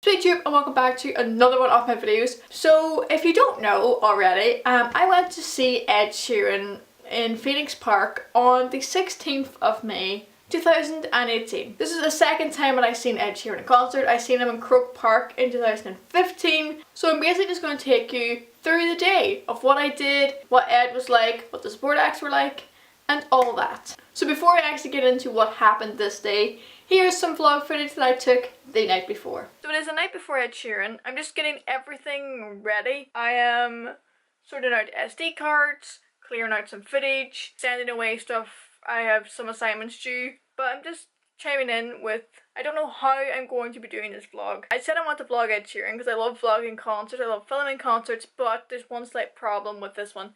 Sweet YouTube, and welcome back to another one of my videos. So if you don't know already, I went to see Ed Sheeran in Phoenix Park on the 16th of May 2018. This is the second time that I've seen Ed Sheeran in concert. I seen him in Croke Park in 2015. So I'm basically just going to take you through the day of what I did, what Ed was like, what the support acts were like, and all that. So before I actually get into what happened this day, here's some vlog footage that I took the night before. So it is the night before Ed Sheeran. I'm just getting everything ready. I am sorting out SD cards, clearing out some footage, sending away stuff. I have some assignments due, but I'm just chiming in with, I don't know how I'm going to be doing this vlog. I said I want to vlog Ed Sheeran because I love vlogging concerts, I love filming concerts, but there's one slight problem with this one.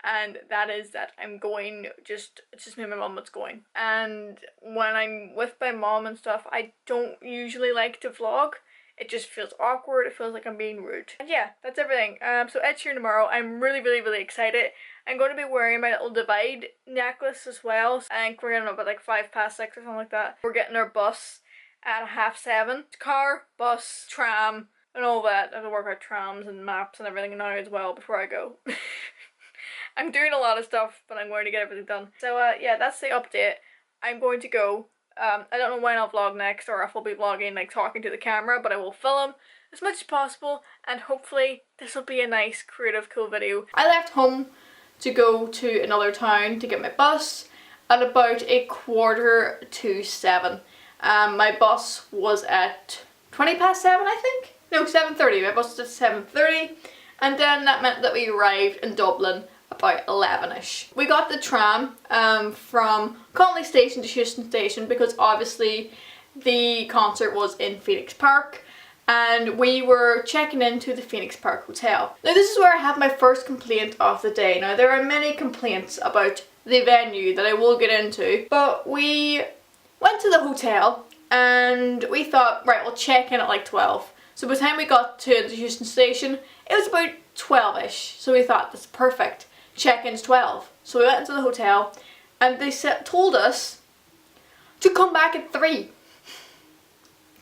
And that is that I'm going, it's just me and my mum that's going. And when I'm with my mom and stuff, I don't usually like to vlog. It just feels awkward, it feels like I'm being rude. And yeah, that's everything. So Ed Sheeran tomorrow, I'm really excited. I'm going to be wearing my little Divide necklace as well. I think we're getting up at like 6:05 or something like that. We're getting our bus at 7:30. Car, bus, tram, and all that. I have to work out trams and maps and everything now as well before I go. I'm doing a lot of stuff, but I'm going to get everything done. So yeah, that's the update. I'm going to go. I don't know when I'll vlog next or if I'll be vlogging like talking to the camera, but I will film as much as possible and hopefully this will be a nice, creative, cool video. I left home to go to another town to get my bus at about 7:15. My bus was at 7:20 I think? No, 7:30. My bus was at 7:30 and then that meant that we arrived in Dublin about 11ish. We got the tram from Connolly Station to Houston Station because obviously the concert was in Phoenix Park and we were checking into the Phoenix Park Hotel. Now this is where I have my first complaint of the day. Now there are many complaints about the venue that I will get into, but we went to the hotel and we thought, right, we'll check in at like 12. So by the time we got to the Houston Station, it was about 12ish. So we thought, that's perfect. Check-in's 12. So we went into the hotel and they told us to come back at 3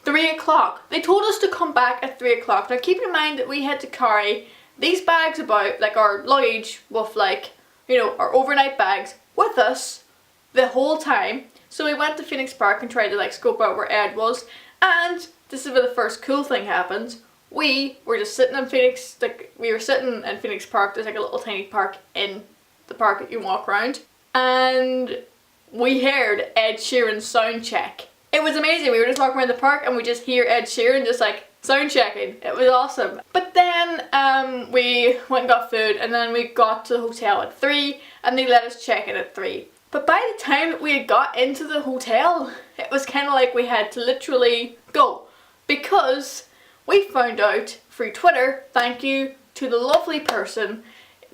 o'clock. They told us to come back at 3 o'clock. Now keep in mind that we had to carry these bags about, like our luggage with like, you know, our overnight bags with us the whole time. So we went to Phoenix Park and tried to like scope out where Ed was, and this is where the first cool thing happened. We were just sitting in Phoenix, like we were sitting in Phoenix Park. There's like a little tiny park in the park that you walk around, and we heard Ed Sheeran's sound check. It was amazing. We were just walking around the park and we just hear Ed Sheeran just like sound checking. It was awesome. But then we went and got food and then we got to the hotel at 3 and they let us check in at 3. But by the time that we had got into the hotel, it was kind of like we had to literally go, because we found out through Twitter, thank you to the lovely person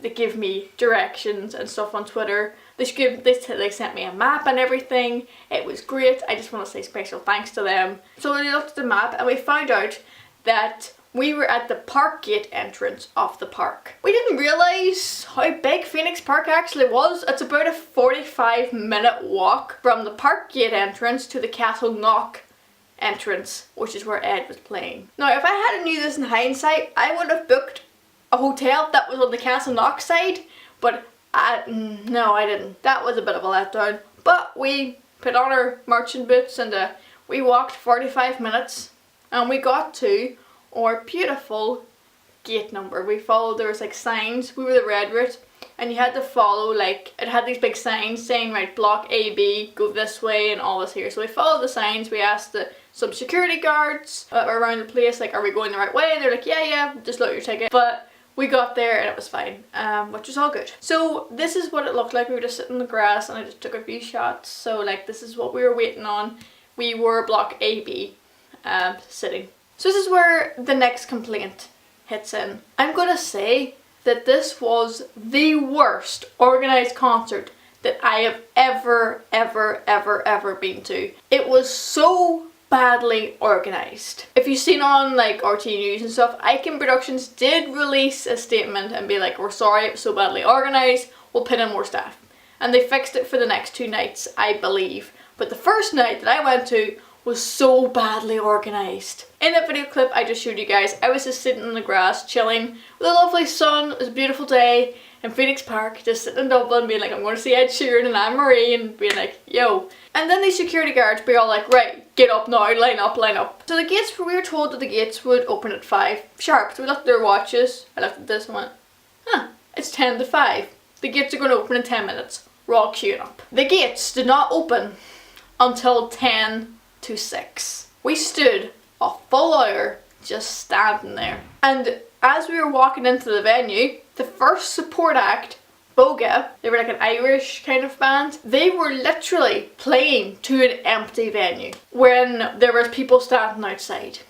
that gave me directions and stuff on Twitter. They sent me a map and everything. It was great. I just want to say special thanks to them. So we looked at the map and we found out that we were at the park gate entrance of the park. We didn't realise how big Phoenix Park actually was. It's about a 45-minute walk from the park gate entrance to the Castle Knock entrance, which is where Ed was playing. Now if I had knew this in hindsight, I would have booked a hotel that was on the Castle Knock side, but no I didn't. That was a bit of a letdown. But we put on our marching boots and we walked 45 minutes and we got to our beautiful gate number. We followed, there was like signs, we were the red route, and you had to follow, like, it had these big signs saying, right, block AB, go this way and all this here. So we followed the signs. We asked some security guards around the place, like, are we going the right way? And they're like, yeah, just look at your ticket. But we got there and it was fine, which was all good. So this is what it looked like. We were just sitting in the grass and I just took a few shots. So like, this is what we were waiting on. We were block AB, sitting. So this is where the next complaint hits in. I'm gonna say that this was the worst organised concert that I have ever been to. It was so badly organised. If you've seen on like RT News and stuff, Icon Productions did release a statement and be like, we're sorry it was so badly organised, we'll put in more staff. And they fixed it for the next 2 nights, I believe. But the first night that I went to was so badly organised. In that video clip I just showed you guys, I was just sitting in the grass chilling with a lovely sun. It was a beautiful day in Phoenix Park, just sitting in Dublin being like, I'm going to see Ed Sheeran and Anne-Marie, and being like, yo. And then these security guards be all like, right, get up now, line up, line up. So the gates, we were told that the gates would open at 5 sharp. So we looked at our watches, I looked at this and went, huh, it's 10 to 5. The gates are going to open in 10 minutes. We're all queuing up. The gates did not open until 10 to 6. We stood a full hour just standing there. And as we were walking into the venue, the first support act, Beoga, they were like an Irish kind of band, they were literally playing to an empty venue when there was people standing outside.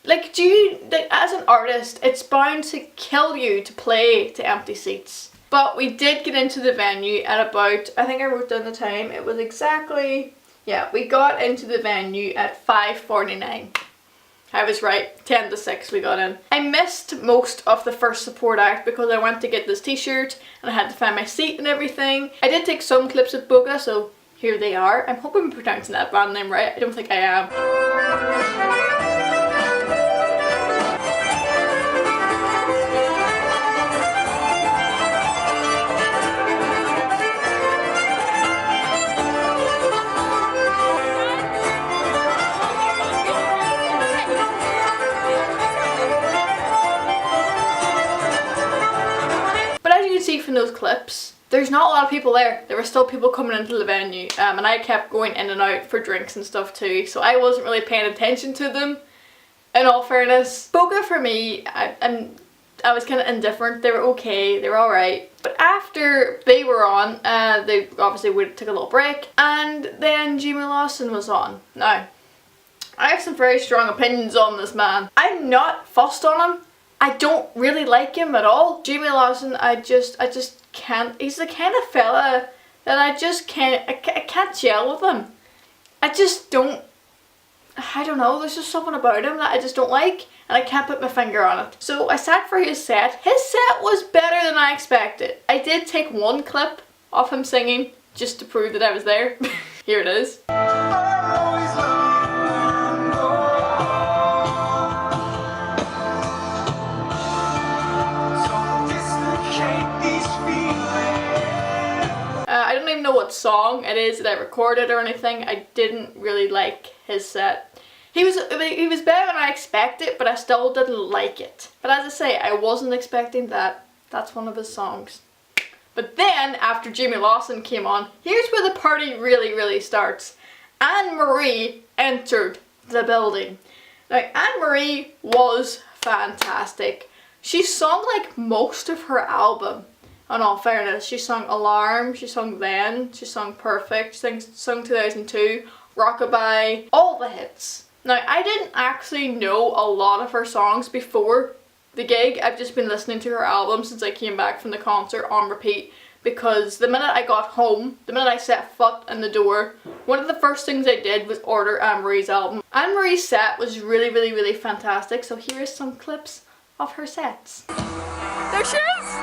Like, as an artist, it's bound to kill you to play to empty seats. But we did get into the venue at about, I think I wrote down the time, it was exactly, yeah, we got into the venue at 5:49. I was right, 10 to 6 we got in. I missed most of the first support act because I went to get this t-shirt and I had to find my seat and everything. I did take some clips of Beoga, so here they are. I'm hoping I'm pronouncing that band name right. I don't think I am. See from those clips, there's not a lot of people there. There were still people coming into the venue, and I kept going in and out for drinks and stuff too, so I wasn't really paying attention to them, in all fairness. Beoga for me, I was kind of indifferent. They were okay, they were alright. But after they were on, they obviously took a little break, and then Lawson was on. Now, I have some very strong opinions on this man. I'm not fussed on him. I don't really like him at all. Lawson, I just can't. He's the kind of fella that I just can't. I can't gel with him. I just don't. I don't know. There's just something about him that I just don't like, and I can't put my finger on it. So I sat for his set. His set was better than I expected. I did take one clip of him singing just to prove that I was there. Here it is. I don't even know what song it is that I recorded or anything. I didn't really like his set. He was better than I expected, but I still didn't like it. But as I say, I wasn't expecting that. That's one of his songs. But then, after Lawson came on, here's where the party really starts. Anne-Marie entered the building. Now, Anne-Marie was fantastic. She sung like most of her album. In all fairness, she sung Alarm, she sung Then, she sung Perfect, she sung 2002, Rockabye, all the hits. Now, I didn't actually know a lot of her songs before the gig. I've just been listening to her album since I came back from the concert on repeat, because the minute I got home, the minute I set foot in the door, one of the first things I did was order Anne-Marie's album. Anne-Marie's set was really fantastic, so here are some clips of her sets. There she is!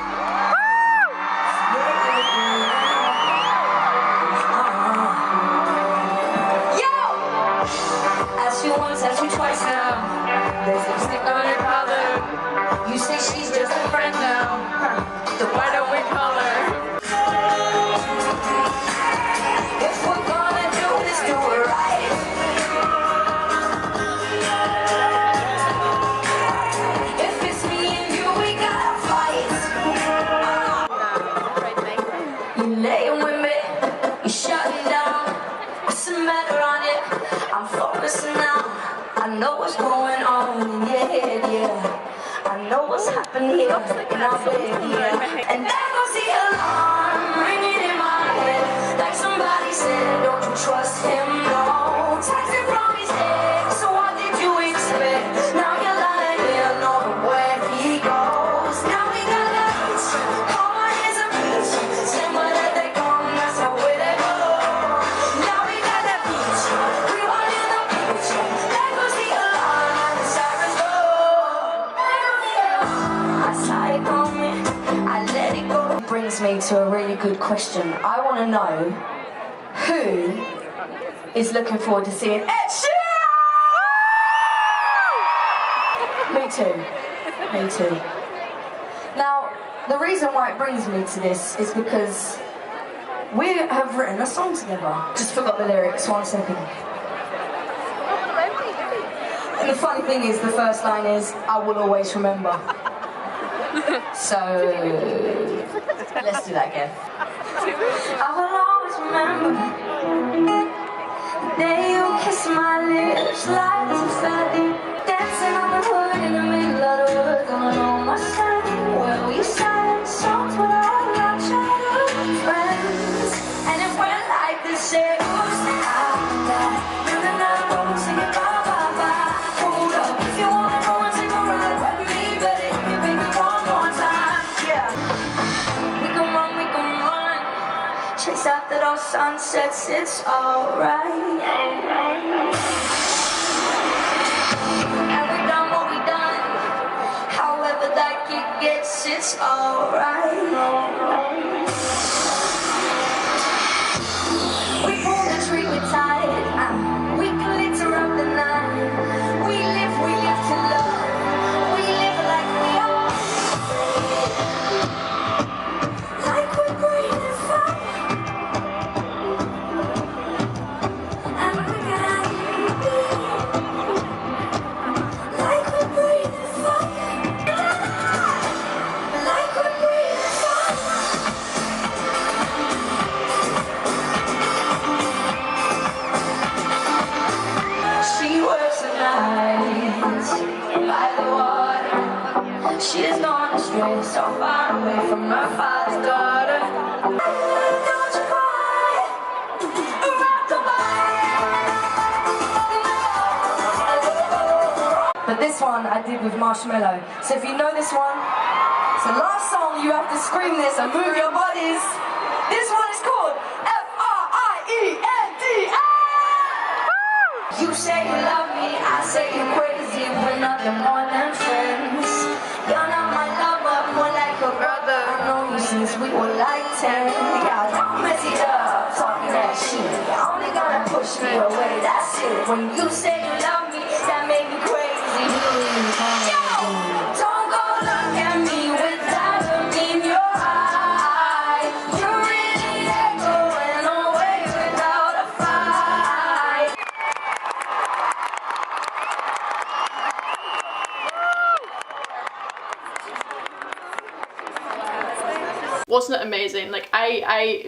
Asked you once, asked you twice now. There's lipstick on her collar. You say she's just a friend now. Then why don't we call her? If we're gonna do this, do it right. If it's me and you, we gotta fight. You laying with me, you shutting down. What's the matter on it? I'm focusing now. I know what's going on in your head, yeah. I know what's happening here in our bed, yeah. And there goes the alarm ringing in my head. Like somebody said, don't you trust him, no. Texting from his head, so what did you expect? Now you're lying here, knowing where he goes. Now we got a beach, all my hands are beach. Same way that they come, that's how way they go. Now we got that beach, we want in the beach. There goes the alarm, the sirens go. I saw it coming, I let it go. Brings me to a really good question. I want to know who is looking forward to seeing Ed Sheeran. Me too. Me too. Now, the reason why it brings me to this is because we have written a song together. Just forgot the lyrics, 1 second. And the funny thing is, the first line is, I will always remember. So, let's do that again. I will always remember the day you kissed my lips, light as a feather, dancing on the hood in the middle of the woods, going on my side, where we sang songs with all our childhood friends, and it went like this, say, who's the sing it bye bye bye. Hold up, if you wanna go and take a ride with me, but if you baby one more time, yeah. We can run, chase after those sunsets, it's alright. And we done what we done, however that kick gets, it's alright. We pull the trigger tight, we can litter up the night. We live to love. We live like we are. Like we're breathing fire. And we got like we're breathing fire. Like we're breathing fire. She works the nights by the water. She is gone astray, so far away from her father's daughter. Don't you cry, rock the boat. But this one I did with Marshmallow. So if you know this one, it's the last song. You have to scream this and move your bodies. This one is called Friend. You say you love me, I say you're crazy. We're nothing more than friends. You're not my lover, more like a brother. I know you since we were like 10. Yeah, don't mess it up, talking that shit. You're only gonna push me away, that's it. When you say you love me, that made me crazy. Yo, don't go look at me with that look in your eye. You really ain't going away without a fight. Wasn't it amazing? Like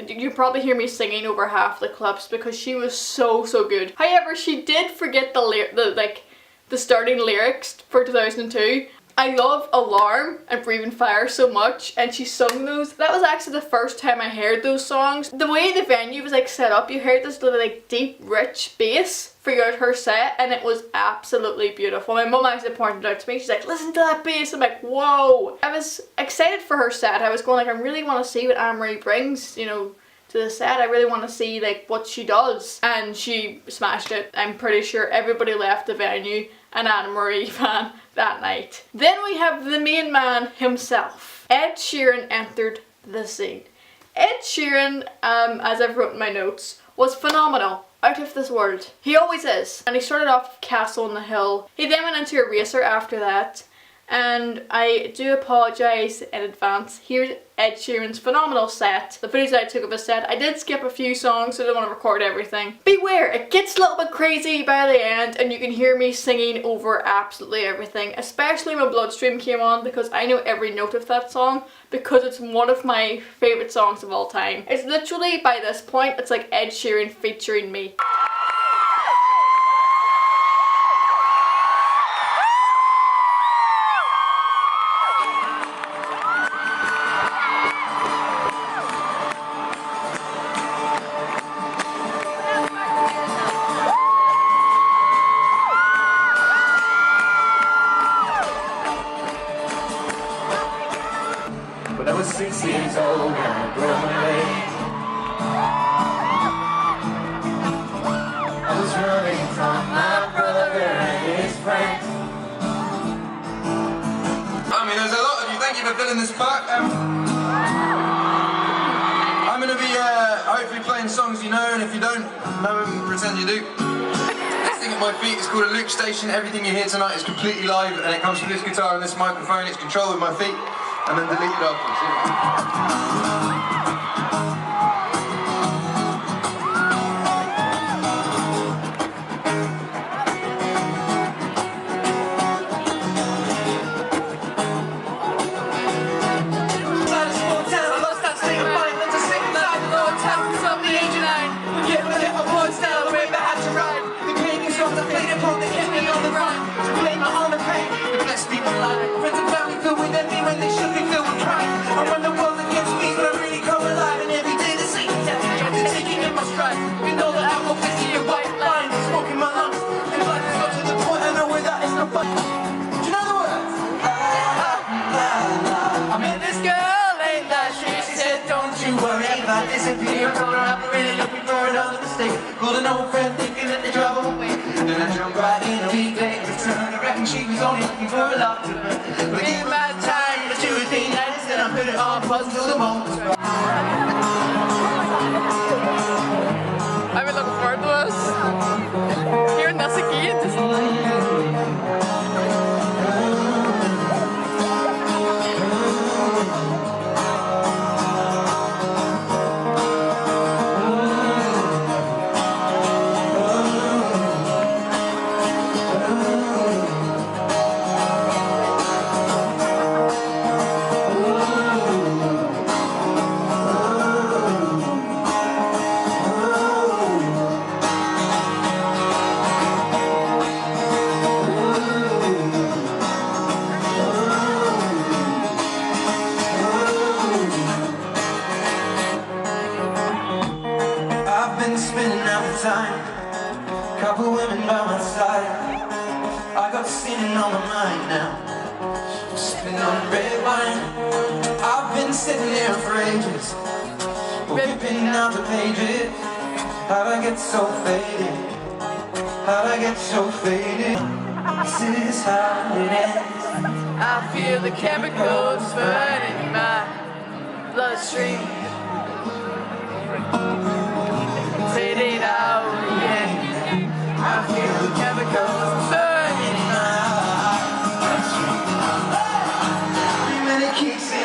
you probably hear me singing over half the clips because she was so good. However, she did forget the starting lyrics for 2002. I love Alarm and Breathing Fire so much, and she sung those. That was actually the first time I heard those songs. The way the venue was like set up, you heard this little like deep, rich bass throughout her set, and it was absolutely beautiful. My mum actually pointed it out to me. She's like, listen to that bass. I'm like, whoa. I was excited for her set. I was going like, I really want to see what Anne-Marie brings, you know, to the set. I really want to see like what she does, and she smashed it. I'm pretty sure everybody left the venue an Anne-Marie fan that night. Then we have the main man himself. Ed Sheeran entered the scene. Ed Sheeran, as I've wrote in my notes, was phenomenal. Out of this world. He always is. And he started off with Castle on the Hill. He then went into Eraser after that. And I do apologise in advance. Here's Ed Sheeran's phenomenal set. The footage that I took of his set. I did skip a few songs, so I didn't want to record everything. Beware, it gets a little bit crazy by the end, and you can hear me singing over absolutely everything. Especially when Bloodstream came on, because I know every note of that song, because it's one of my favourite songs of all time. It's literally, by this point, it's like Ed Sheeran featuring me. When I was 6 years old and I broke my leg, I was running from my brother and his friends. I mean, there's a lot of you. Thank you for filling this part. I'm going to be hopefully playing songs you know, and if you don't know them, pretend you do. Sing it my feet. It's called a loop station. Everything you hear tonight is completely live, and it comes from this guitar and this microphone. It's controlled with my feet, and then deleted afterwards. Disappear, I told her I'm really looking for another mistake. Called an old friend thinking that they drive away. Then I jumped right in a week later return. I reckon she was only looking for a lot to learn. But give my time for 2 or 3 nights, then I put it on pause until the moment's right. I've been looking forward to this. Hearing this again, just couple women by my side. I got sinning on my mind now, sipping on red wine. I've been sitting there for ages, ripping out the pages. How'd I get so faded? How'd I get so faded? This is how it ends. I feel the chemicals burning in my bloodstream. Fading out again. I feel the chemicals burning in my bloodstream. Every minute kicks in.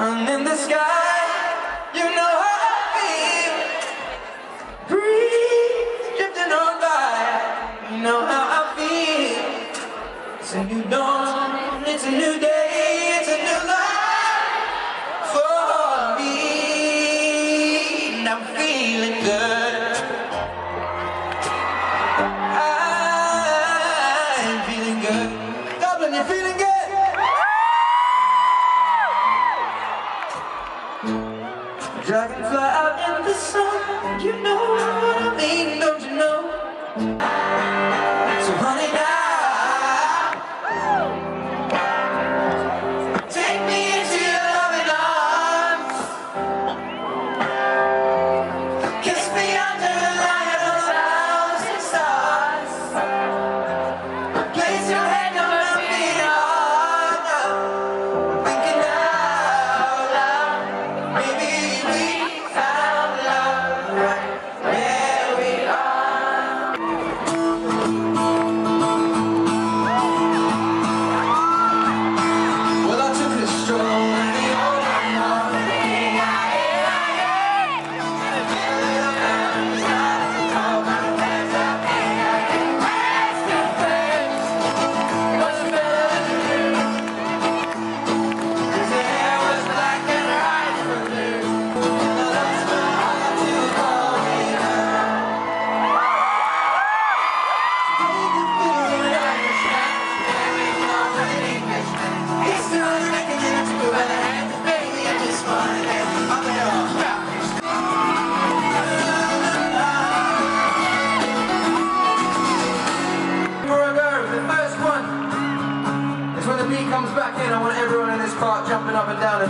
In the sky, you know how I feel. Breeze drifting on by, you know how I feel. It's a new dawn, it's a new day, it's a new life for me. And I'm feeling good. I'm feeling good. Dublin, you feeling good? Dragonfly out in the sun, you know what I mean, don't you know? So honey now,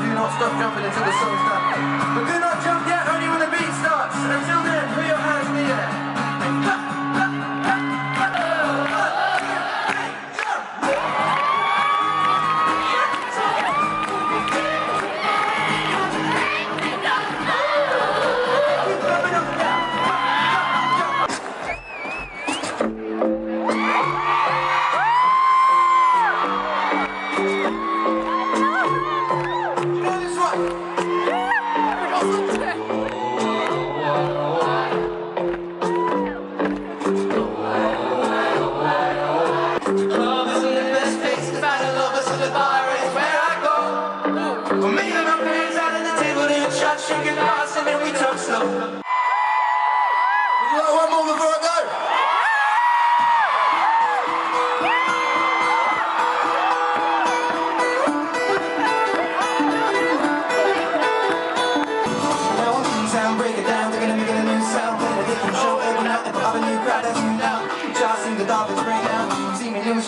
do not stop jumping until the song's done. But do not jump yet, only when the beat starts. Until then, put your hands in the air.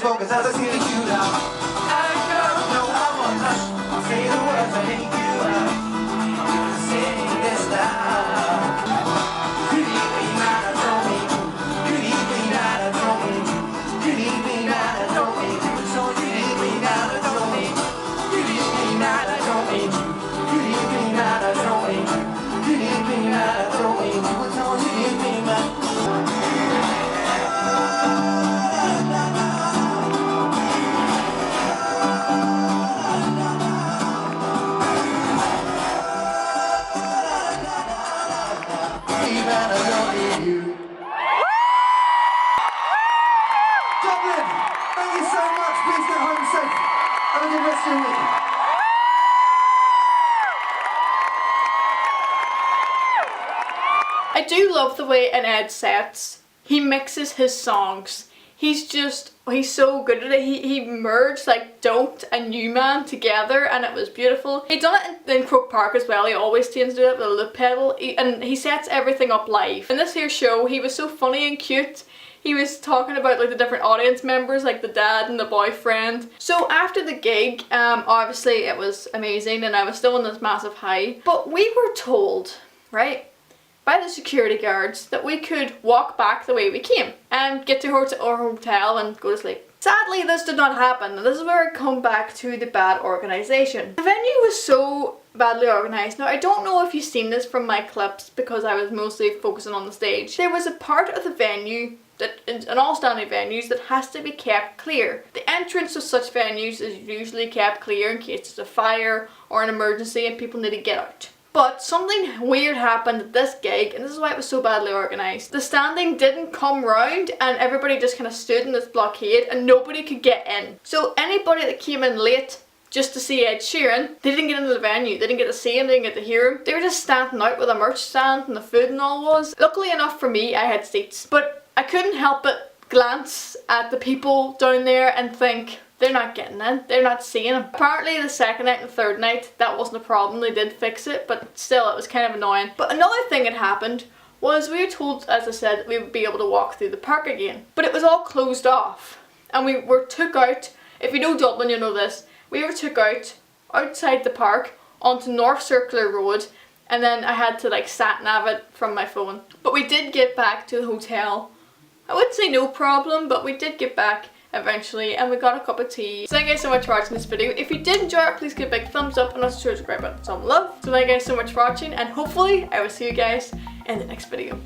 Focus as I see you now. I don't know how much I'll say the words I hate you out. I'm sing this now. Good evening, night, I don't need you. Good evening, night, I don't need you. Good evening, night, I don't need you. So good evening, night, I don't need you. Good evening, night, I don't need you. Good evening, night, I don't need you. Good evening, night, I don't need you. It's on good evening, night. Dublin, thank you so much. Please get home safe. Have a good rest of your week. I do love the way in Ed sets, he mixes his songs. He's so good at it. He merged like Don't and New Man together and it was beautiful. He done it in Croke Park as well. He always tends to do it with a loop pedal and he sets everything up live. In this here show, he was so funny and cute. He was talking about like the different audience members, like the dad and the boyfriend. So after the gig, obviously it was amazing and I was still on this massive high. But we were told, right, by the security guards that we could walk back the way we came and get to our hotel and go to sleep. Sadly, this did not happen, and this is where I come back to the bad organisation. The venue was so badly organised. Now, I don't know if you've seen this from my clips because I was mostly focusing on the stage. There was a part of the venue that in all standing venues that has to be kept clear. The entrance of such venues is usually kept clear in case there's a fire or an emergency and people need to get out. But something weird happened at this gig, and this is why it was so badly organised. The standing didn't come round and everybody just kind of stood in this blockade and nobody could get in. So anybody that came in late just to see Ed Sheeran, they didn't get into the venue, they didn't get to see him, they didn't get to hear him. They were just standing out where the merch stand and the food and all was. Luckily enough for me, I had seats. But I couldn't help but glance at the people down there and think, they're not getting in, they're not seeing him. Apparently the second night and the third night, that wasn't a problem, they did fix it, but still it was kind of annoying. But another thing that happened was we were told, as I said, that we would be able to walk through the park again. But it was all closed off. And we were took out, if you know Dublin you know this, we were took out outside the park onto North Circular Road, and then I had to like sat nav it from my phone. But we did get back to the hotel. I wouldn't say no problem, but we did get back eventually and we got a cup of tea. So thank you guys so much for watching this video. If you did enjoy it, please give a big thumbs up and also subscribe button. Some love. So thank you guys so much for watching and hopefully I will see you guys in the next video.